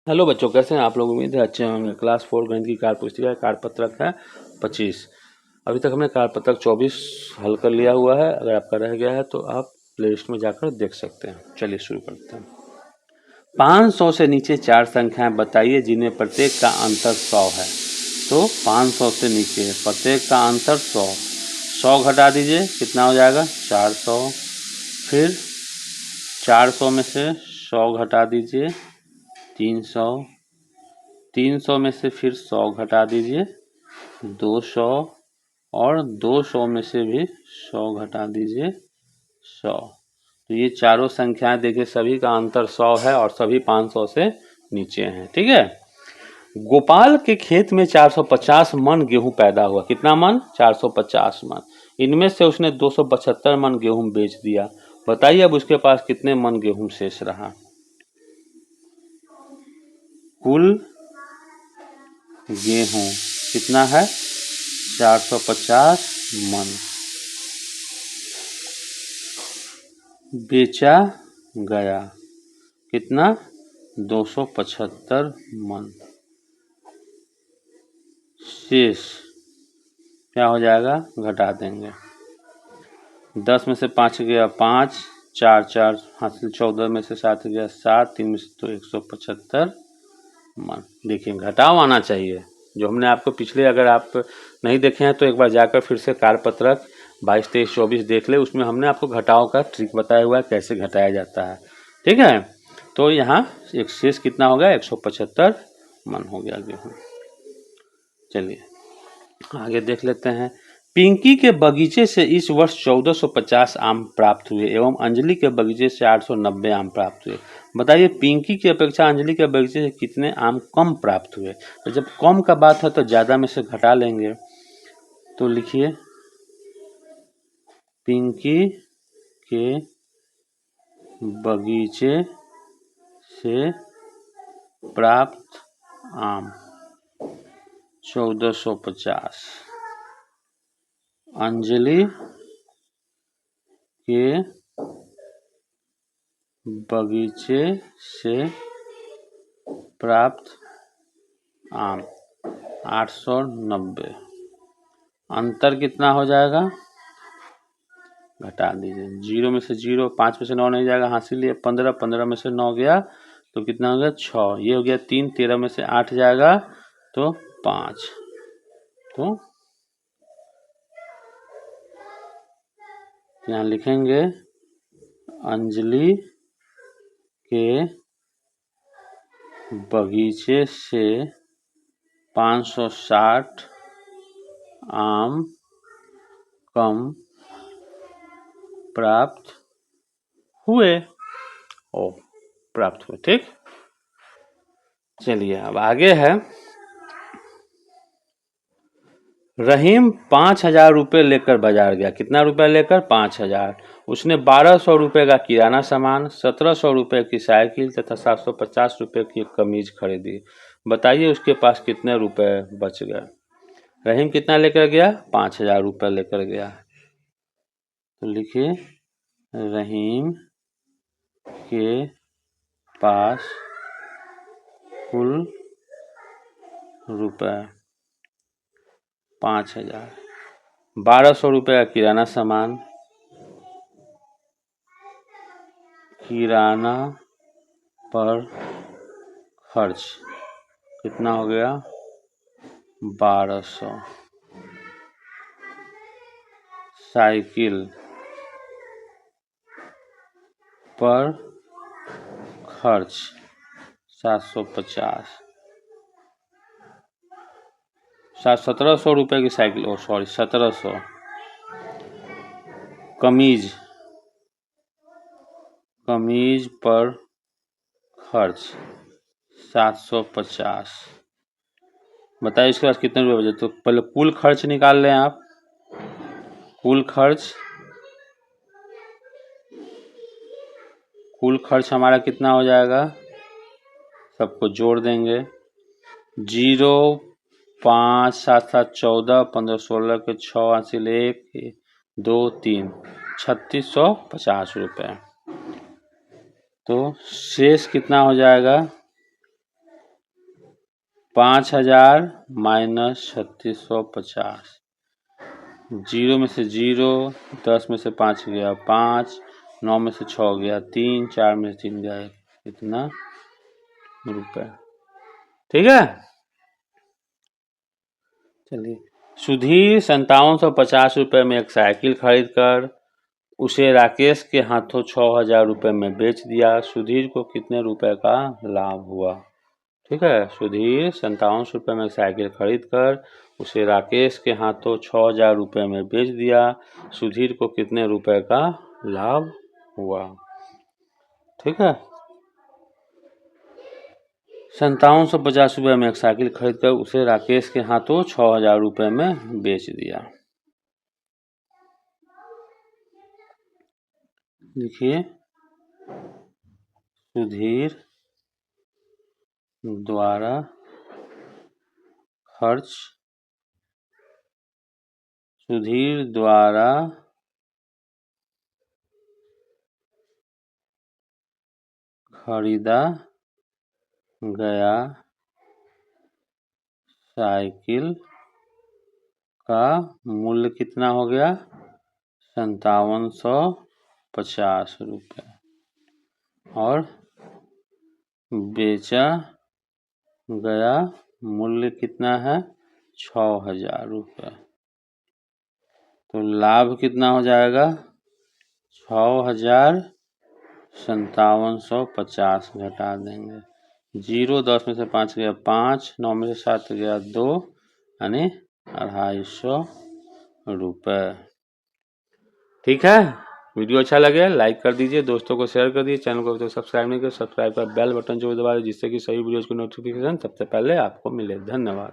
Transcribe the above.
Hello बच्चों, कैसे हैं आप लोग। उम्मीद है अच्छे होंगे। क्लास 4 गणित की कार्य पुस्तिका कार्यपत्रक है 25। अभी तक हमने कार्यपत्रक 24 हल कर लिया हुआ है। अगर आपका रह गया है तो आप प्ले लिस्ट में जाकर देख सकते हैं। चलिए शुरू करते हैं। 500 से नीचे 4 संख्याएं बताइए जिनमें प्रत्येक का अंतर 100 है। तो 500 से नीचे प्रत्येक का अंतर 100 घटा दीजिए, कितना हो जाएगा 400। फिर 400 में से 100 घटा दीजिए 300। 300 में से फिर 100 घटा दीजिए 200। और 200 में से भी 100 घटा दीजिए 100। तो ये चारों संख्याएं देखिए, सभी का अंतर 100 है और सभी 500 से नीचे हैं। ठीक है। गोपाल के खेत में 450 मन गेहूं पैदा हुआ। कितना मन? 450 मन। इनमें से उसने 275 मन गेहूं बेच दिया। बताइए अब उसके पास कितने मन गेहूं शेष रहा। कुल गेहूं कितना है? 450 मन। बेचा गया कितना? 275 मन। शेष क्या हो जाएगा? घटा देंगे। 10 में से 5 गया 5, 4 4 हासिल 14 में से 7 गया 7, 3 में से तो 175 मन। देखिए घटाव आना चाहिए। जो हमने आपको पिछले, अगर आप नहीं देखे हैं तो एक बार जाकर फिर से कार्यपत्रक 22, 23, 24 देख ले। उसमें हमने आपको घटाव का ट्रिक बताया हुआ है, कैसे घटाया जाता है। ठीक है। तो यहाँ एक शेष कितना हो गया? 175 मन हो गया गेहूँ। चलिए आगे देख लेते हैं। पिंकी के बगीचे से इस वर्ष 1450 आम प्राप्त हुए एवं अंजलि के बगीचे से 890 आम प्राप्त हुए। बताइए पिंकी की अपेक्षा अंजलि के बगीचे से कितने आम कम प्राप्त हुए। तो जब कम का बात है तो ज़्यादा में से घटा लेंगे। तो लिखिए पिंकी के बगीचे से प्राप्त आम 1450। अंजलि के बगीचे से प्राप्त आम 890। अंतर कितना हो जाएगा? घटा दीजिए। 0 में से 0, 5 में से 9 नहीं जाएगा, हासिल लिए 15, 15 में से 9 गया तो कितना हो गया 6। ये हो गया 3, 13 में से 8 जाएगा तो 5। तो यहाँ लिखेंगे अंजलि के बगीचे से 560 आम कम प्राप्त हुए। प्राप्त हुए। ठीक। चलिए अब आगे है। रहीम 5000 रुपये लेकर बाजार गया। कितना रुपया लेकर? 5000। उसने 1200 रुपये का किराना सामान, 1700 रुपये की साइकिल तथा 750 रुपये की एक कमीज खरीदी। बताइए उसके पास कितने रुपए बच गए। रहीम कितना लेकर गया? 5000 रुपये लेकर गया। तो लिखिए रहीम के पास कुल रुपए 5000। 1200 रुपये का किराना सामान, किराना पर खर्च कितना हो गया? 1200। साइकिल पर खर्च 750। 1700 रुपये की साइकिल, 1700। कमीज पर खर्च 750। बताइए इसके पास कितने रुपए बचे। तो पहले कुल खर्च निकाल लें आप। कुल खर्च हमारा कितना हो जाएगा? सबको जोड़ देंगे। 0, 5, 7, 7, 14, 15, 16 के 6 हासिल 1, 2, 3, 3650 रुपये। तो शेष कितना हो जाएगा? 5000 माइनस 3650, 0 में से 0, 10 में से 5 गया 5, 9 में से 6 गया 3, 4 में से 3 गया 1, इतना रुपए। ठीक है, चलिए। सुधीर 5750 रुपये में एक साइकिल खरीद कर उसे राकेश के हाथों 6000 रुपये में बेच दिया। सुधीर को कितने रुपए का लाभ हुआ? ठीक है, सुधीर 5700 रुपये में साइकिल खरीद कर उसे राकेश के हाथों 6000 रुपये में बेच दिया। सुधीर को कितने रुपए का लाभ हुआ? ठीक है, 5750 रुपये में एक साइकिल खरीद कर उसे राकेश के हाथों 6000 रुपये में बेच दिया। देखिए, सुधीर द्वारा खर्च, सुधीर द्वारा खरीदा गया साइकिल का मूल्य कितना हो गया? 5750 रुपये, और बेचा गया मूल्य कितना है? 6000 रुपये। तो लाभ कितना हो जाएगा? 5750 घटा देंगे, 0, 10 में से 5 गया 5, 9 में से 7 गया 2, यानी 250 रुपये। ठीक है, वीडियो अच्छा लगे लाइक कर दीजिए, दोस्तों को शेयर कर दीजिए, चैनल को तो सब्सक्राइब नहीं कर, सब्सक्राइब कर बेल बटन जो दबा दीजिए, जिससे कि सही वीडियोज़ की नोटिफिकेशन सबसे पहले आपको मिले। धन्यवाद।